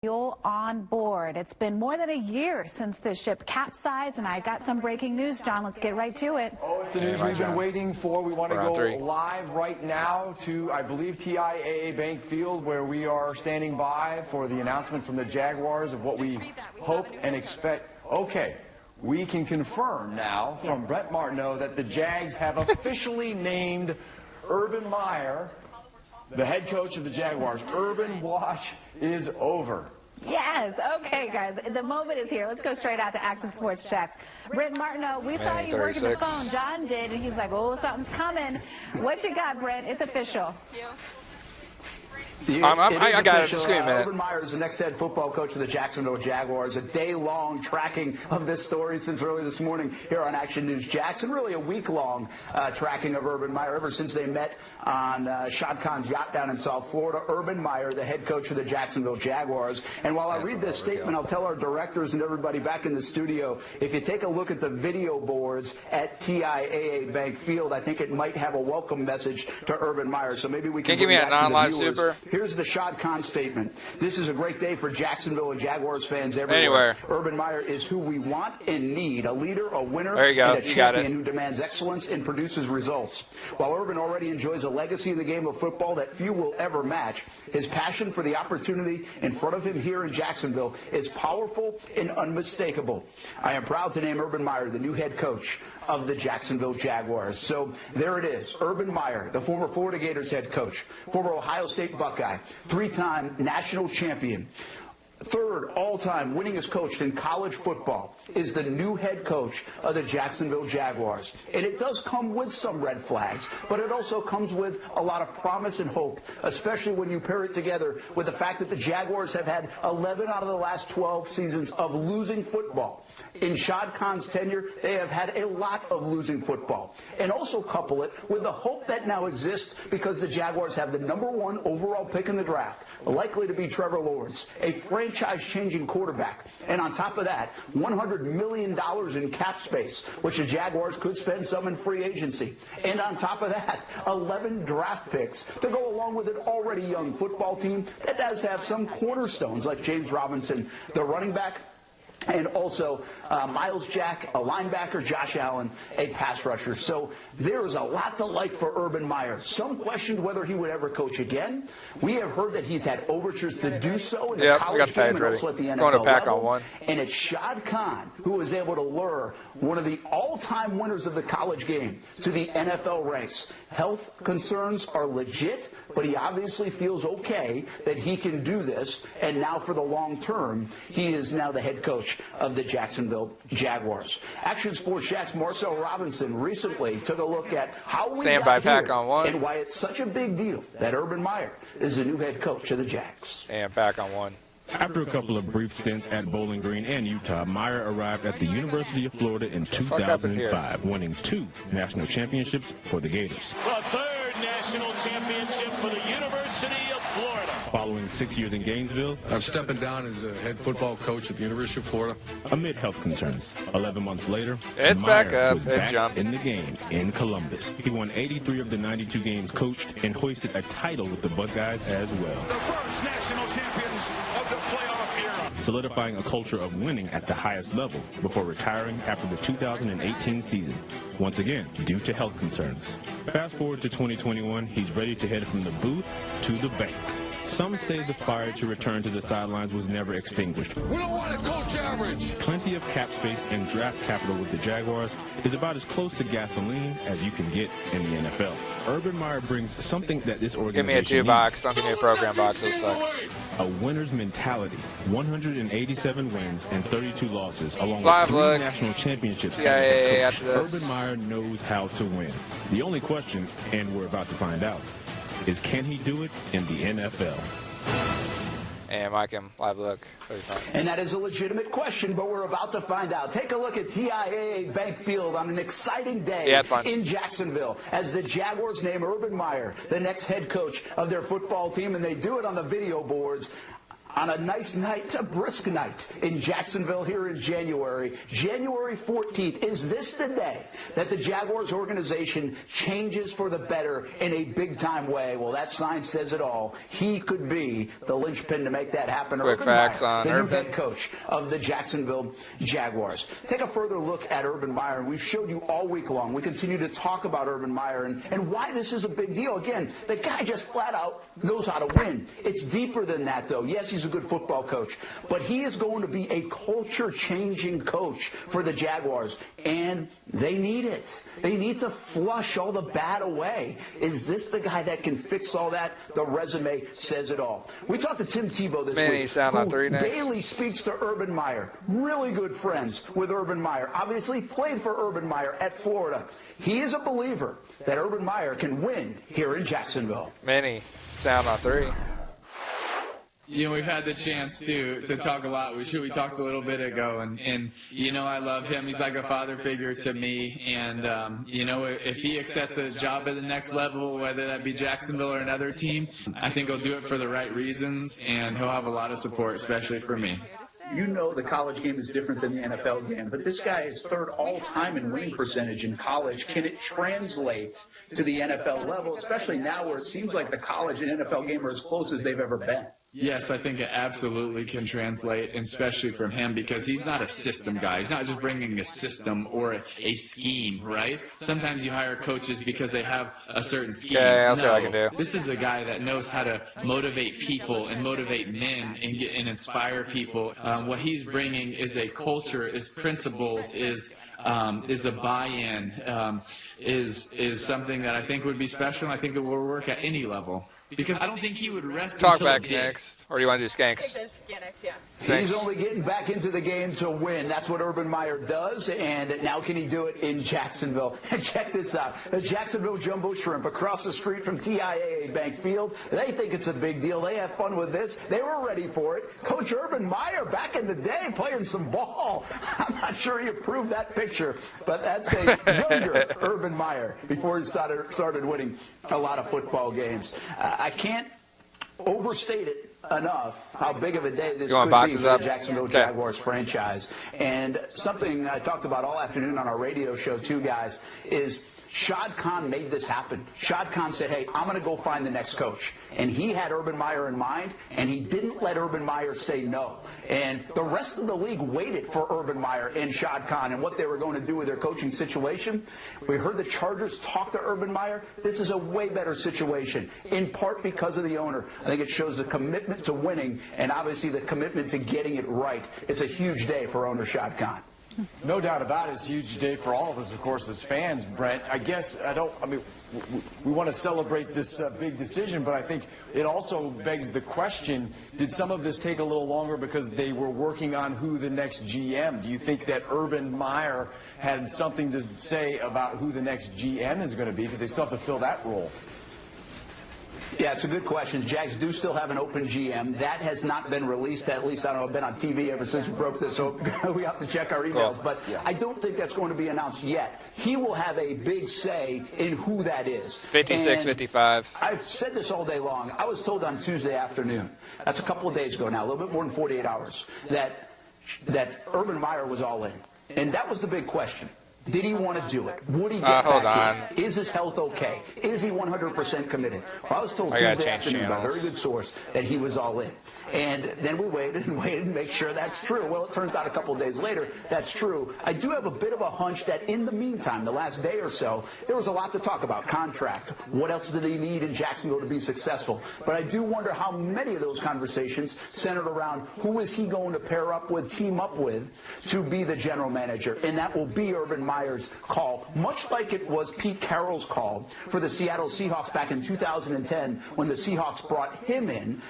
Fuel on board. It's been more than a year since the ship capsized, and I got some breaking news, John. Let's get right to it. Oh, it's the news we've been waiting for. We want to go live right now to, I believe, TIAA Bank Field, where we are standing by for the announcement from the Jaguars of what we hope and expect. Okay, we can confirm now from Brett Martineau that the Jags have officially named Urban Meyer the head coach of the Jaguars. Urban watch is over. Yes. Okay, guys. The moment is here. Let's go straight out to Action Sports Jax. Brett Martineau, we saw you working the phone. John did, and he's like, oh, something's coming. What you got, Brett? It's official. I got it. Just give me a minute. Urban Meyer is the next head football coach of the Jacksonville Jaguars. A day-long tracking of this story since early this morning here on Action News Jax, and really a week-long tracking of Urban Meyer ever since they met on Shad Khan's yacht down in South Florida. Urban Meyer, the head coach of the Jacksonville Jaguars. And while I read this statement, I'll tell our directors and everybody back in the studio, if you take a look at the video boards at TIAA Bank Field, I think it might have a welcome message to Urban Meyer. So maybe we can give me a non-live super. Here's the Shad Khan statement. This is a great day for Jacksonville and Jaguars fans everywhere. Urban Meyer is who we want and need, a leader, a winner, and a champion who demands excellence and produces results. While Urban already enjoys a legacy in the game of football that few will ever match, his passion for the opportunity in front of him here in Jacksonville is powerful and unmistakable. I am proud to name Urban Meyer the new head coach of the Jacksonville Jaguars. So there it is. Urban Meyer, the former Florida Gators head coach, former Ohio State Buckeye, three-time national champion, third all-time winningest coach in college football, is the new head coach of the Jacksonville Jaguars. And it does come with some red flags, but it also comes with a lot of promise and hope, especially when you pair it together with the fact that the Jaguars have had 11 out of the last 12 seasons of losing football. In Shad Khan's tenure, they have had a lot of losing football. And also couple it with the hope that now exists because the Jaguars have the #1 overall pick in the draft, likely to be Trevor Lawrence, a franchise-changing quarterback. And on top of that, $100 million in cap space, which the Jaguars could spend some in free agency. And on top of that, 11 draft picks to go along with an already young football team that does have some cornerstones like James Robinson, the running back, and also Miles Jack, a linebacker, Josh Allen, a pass rusher. So there is a lot to like for Urban Meyer. Some questioned whether he would ever coach again. We have heard that he's had overtures to do so in the college game and also at the NFL level. And it's Shad Khan who was able to lure one of the all-time winners of the college game to the NFL ranks. Health concerns are legit, but he obviously feels okay that he can do this. And now for the long term, he is now the head coach of the Jacksonville Jaguars. Action Sports Jax Marcel Robinson recently took a look at how we got here and why it's such a big deal that Urban Meyer is the new head coach of the Jags. And back on one. After a couple of brief stints at Bowling Green and Utah, Meyer arrived at the University of Florida in 2005, winning 2 national championships for the Gators. The third national championship for the University of Florida. Following 6 years in Gainesville, I'm stepping down as a head football coach at the University of Florida. Amid health concerns, 11 months later, it's Meyer back up. was back in the game in Columbus. He won 83 of the 92 games coached and hoisted a title with the Buckeyes as well. The first national champions of the playoff era. Solidifying a culture of winning at the highest level before retiring after the 2018 season, once again due to health concerns. Fast forward to 2021, he's ready to head from the booth to the bank. Some say the fire to return to the sidelines was never extinguished. We don't want to coach average. Plenty of cap space and draft capital with the Jaguars is about as close to gasoline as you can get in the NFL. Urban Meyer brings something that this organization needs. Give me a 2-box. Don't give me a program box. Those suck. A winner's mentality. 187 wins and 32 losses, along with 3 national championships. Urban Meyer knows how to win. The only question, and we're about to find out, is can he do it in the NFL? And Mike, live look. And that is a legitimate question, but we're about to find out. Take a look at TIAA Bank Field on an exciting day in Jacksonville as the Jaguars name Urban Meyer the next head coach of their football team, and they do it on the video boards. on a nice night, a brisk night in Jacksonville here in January. January 14th, is this the day that the Jaguars organization changes for the better in a big-time way? Well, that sign says it all. He could be the linchpin to make that happen. Quick facts on the new Urban. head coach of the Jacksonville Jaguars. Take a further look at Urban Meyer. We've showed you all week long. We continue to talk about Urban Meyer and why this is a big deal. Again, the guy just flat out knows how to win. It's deeper than that, though. Yes, he's a good football coach, but he is going to be a culture-changing coach for the Jaguars, and they need it. They need to flush all the bad away. Is this the guy that can fix all that? The resume says it all. We talked to Tim Tebow this week, sound on 3 next. daily speaks to Urban Meyer. Really good friends with Urban Meyer. Obviously played for Urban Meyer at Florida. He is a believer that Urban Meyer can win here in Jacksonville. Manny, sound on 3. You know, we've had the chance to talk a lot. We talked a little bit ago, and you know, I love him. He's like a father figure to me, and you know, if he accepts a job at the next level, whether that be Jacksonville or another team, I think he'll do it for the right reasons, and he'll have a lot of support, especially for me. You know the college game is different than the NFL game, but this guy is third all-time in winning percentage in college. Can it translate to the NFL level, especially now where it seems like the college and NFL game are as close as they've ever been? Yes, I think it absolutely can translate, especially from him, because he's not a system guy. He's not just bringing a system or a scheme, right? Sometimes you hire coaches because they have a certain scheme. Okay, I'll see what I can do. This is a guy that knows how to motivate people and motivate men and inspire people. What he's bringing is a culture, is principles, is a buy-in, is something that I think would be special, and I think it will work at any level. Because I don't think he would rest Talk until back next, or do you want to do skanks? Skanks. He's only getting back into the game to win. That's what Urban Meyer does, and now can he do it in Jacksonville? Check this out. The Jacksonville Jumbo Shrimp across the street from TIAA Bank Field. They think it's a big deal. They have fun with this. They were ready for it. Coach Urban Meyer back in the day playing some ball. I'm not sure he approved that picture, but that's a younger Urban Meyer before he started winning a lot of football games. I can't overstate it enough how big of a day this could be for the Jacksonville Jaguars franchise. And something I talked about all afternoon on our radio show too, guys, is Shad Khan made this happen. Shad Khan said, hey, I'm going to go find the next coach. And he had Urban Meyer in mind, and he didn't let Urban Meyer say no. And the rest of the league waited for Urban Meyer and Shad Khan and what they were going to do with their coaching situation. We heard the Chargers talk to Urban Meyer. This is a way better situation, in part because of the owner. I think it shows the commitment to winning and obviously the commitment to getting it right. It's a huge day for owner Shad Khan. No doubt about it. It's a huge day for all of us, of course, as fans, Brent. We want to celebrate this big decision, but I think it also begs the question, did some of this take a little longer because they were working on who the next GM? Do you think that Urban Meyer had something to say about who the next GM is going to be, because they still have to fill that role? Yeah, it's a good question. Jags do still have an open GM. That has not been released. At least, I don't know, I've been on TV ever since we broke this, so we have to check our emails. Cool. But I don't think that's going to be announced yet. He will have a big say in who that is. 56, 55. I've said this all day long. I was told on Tuesday afternoon, that's a couple of days ago now, a little bit more than 48 hours, that Urban Meyer was all in. And that was the big question. Did he want to do it? Would he get back in? Is his health okay? Is he 100% committed? Well, I was told Tuesday afternoon by a very good source that he was all in. And then we waited and waited to make sure that's true. Well, it turns out a couple of days later that's true. I do have a bit of a hunch that in the meantime, the last day or so, there was a lot to talk about. Contract. What else did he need in Jacksonville to be successful? But I do wonder how many of those conversations centered around who is he going to pair up with, team up with, to be the general manager. And that will be Urban Meyer's call, much like it was Pete Carroll's call for the Seattle Seahawks back in 2010 when the Seahawks brought him in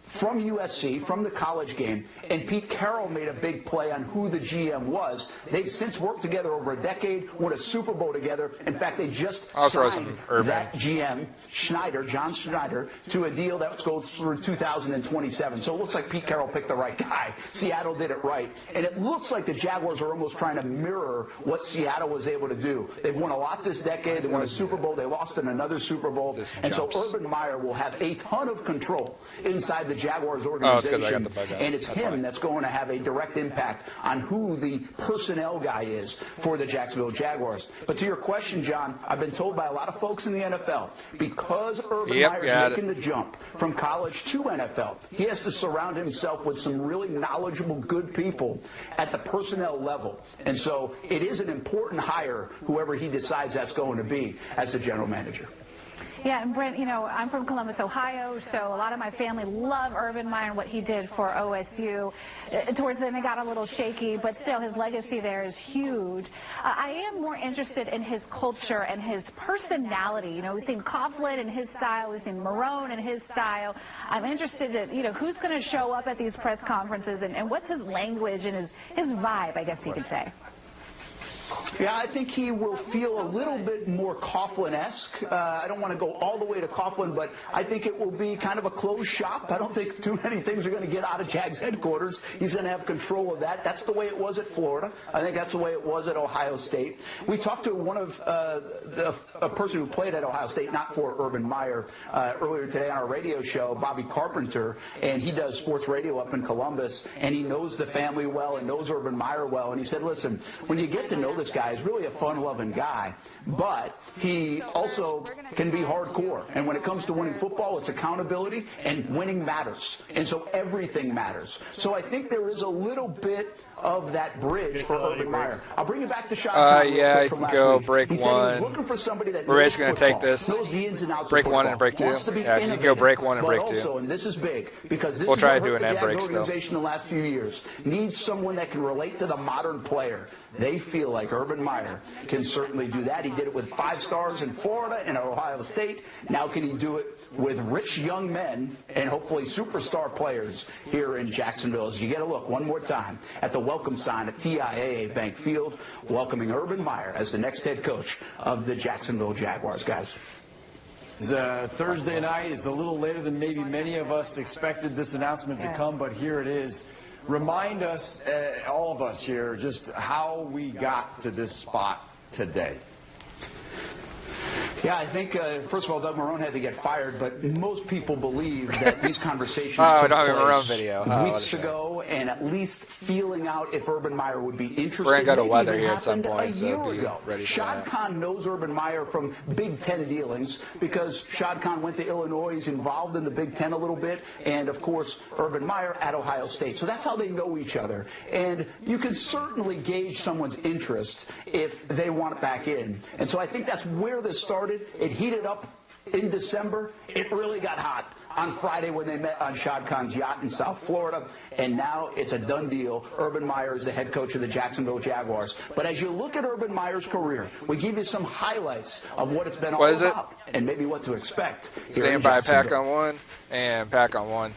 from USC, from the college game, and Pete Carroll made a big play on who the GM was. They've since worked together over a decade, won a Super Bowl together. In fact, they just signed that GM, John Schneider, to a deal that goes through 2027. So it looks like Pete Carroll picked the right guy. Seattle did it right. And it looks like the Jaguars are almost trying to mirror what Seattle was able to do. They've won a lot this decade. They won a Super Bowl. They lost in another Super Bowl. And so Urban Meyer will have a ton of control inside the Jaguars organization, and it's that's him that's going to have a direct impact on who the personnel guy is for the Jacksonville Jaguars. But to your question, John, I've been told by a lot of folks in the NFL, because Urban Meyer is making the jump from college to NFL, he has to surround himself with some really knowledgeable, good people at the personnel level. And so it is an important hire, whoever he decides that's going to be as the general manager. Yeah, and Brent, you know, I'm from Columbus, Ohio, so a lot of my family love Urban Meyer and what he did for OSU. Towards the end, it got a little shaky, but still his legacy there is huge. I am more interested in his culture and his personality. You know, we've seen Coughlin and his style, we've seen Marone and his style. I'm interested in, you know, who's going to show up at these press conferences and what's his language and his vibe, I guess you could say. Yeah, I think he will feel a little bit more Coughlin-esque. I don't want to go all the way to Coughlin, but I think it will be kind of a closed shop. I don't think too many things are going to get out of Jags headquarters. He's going to have control of that. That's the way it was at Florida. I think that's the way it was at Ohio State. We talked to one of a person who played at Ohio State, not for Urban Meyer, earlier today on our radio show, Bobby Carpenter, and he does sports radio up in Columbus, and he knows the family well and knows Urban Meyer well. And he said, listen, when you get to know this guy, he's really a fun-loving guy, but he also can be hardcore. And when it comes to winning football, it's accountability, and winning matters. And so everything matters. So I think there is a little bit of that bridge for Urban Meyer. I'll bring you back to Sean. Yeah, you can go break one. We're basically going to take this, break one and break two. Yeah, you can go break one and break two. And this is big, because this we'll is try what to do an the end Jags break still. organization the last few years needs someone that can relate to the modern player. They feel like Urban Meyer can certainly do that. He did it with 5 stars in Florida and Ohio State. Now can he do it with rich young men and hopefully superstar players here in Jacksonville? As you get a look one more time at the welcome sign at TIAA Bank Field, welcoming Urban Meyer as the next head coach of the Jacksonville Jaguars, guys. It's Thursday night. It's a little later than maybe many of us expected this announcement to come, but here it is. Remind us, all of us here, just how we got to this spot today. Yeah, I think, first of all, Doug Marone had to get fired, but most people believe that these conversations took took place weeks ago, and at least feeling out if Urban Meyer would be interested. We're going to go to weather here at some point, so be ready for Shad Khan knows Urban Meyer from Big Ten dealings, because Shad Khan went to Illinois, he's involved in the Big Ten a little bit, and, of course, Urban Meyer at Ohio State. So that's how they know each other. And you can certainly gauge someone's interest if they want it back in. And so I think that's where this started. It heated up in December. It really got hot on Friday when they met on Shad Khan's yacht in South Florida. And now it's a done deal. Urban Meyer is the head coach of the Jacksonville Jaguars. But as you look at Urban Meyer's career, we give you some highlights of what it's been all about and maybe what to expect. Stand by, pack on one, and pack on one.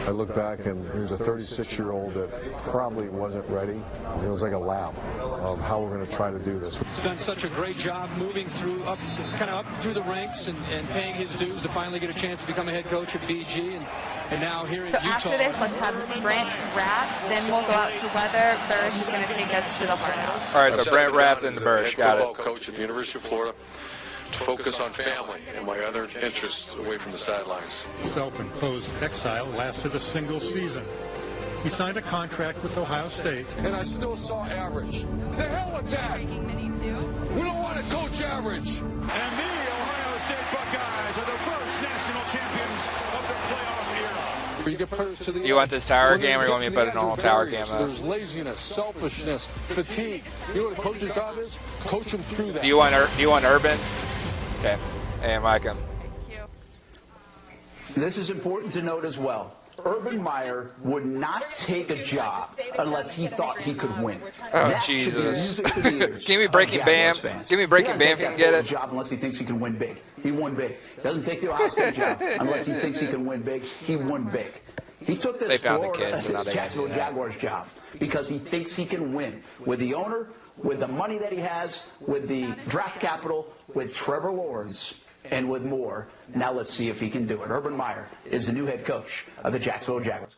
I look back, and he was a 36-year-old that probably wasn't ready. It was like a lab of how we're going to try to do this. He's done such a great job moving through, kind of up through the ranks and paying his dues to finally get a chance to become a head coach at BG. And now here in Utah. So after this, let's have Brent wrap. Then we'll go out to weather. Burrish is going to take us to the hard. All right, so Brent wrapped in the Burrish. Got it. Coach at the University of Florida. To focus on family and my other interests away from the sidelines. Self-imposed exile lasted a single season. He signed a contract with Ohio State. And I still saw average. The hell with that! We don't want to coach average. And the Ohio State Buckeyes are the first national champions of their playoff era. You want this tower game, or you want me to put a normal tower game up? There's laziness, selfishness, fatigue. You know what a coach's job is? Coach them through that. Do you want Urban? Okay. Hey, Mike. Thank you. This is important to note as well. Urban Meyer would not take a job unless he thought he could win. Oh, Jesus. Give me Breaking Bam. Give me Breaking Bam if you can get it. Job unless he thinks he can win big. He won big. Doesn't take the Ohio State job unless he thinks he can win big. He won big. He took this Jacksonville Jaguars job because he thinks he can win with the owner, with the money that he has, with the draft capital, with Trevor Lawrence, and with more. Now let's see if he can do it. Urban Meyer is the new head coach of the Jacksonville Jaguars.